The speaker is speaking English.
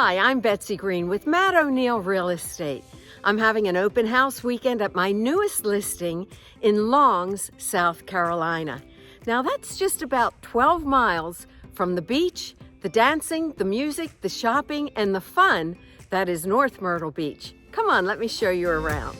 Hi, I'm Betsy Green with Matt O'Neill Real Estate. I'm having an open house weekend at my newest listing in Longs, South Carolina. Now that's just about 12 miles from the beach, the dancing, the music, the shopping, and the fun that is North Myrtle Beach. Come on, let me show you around.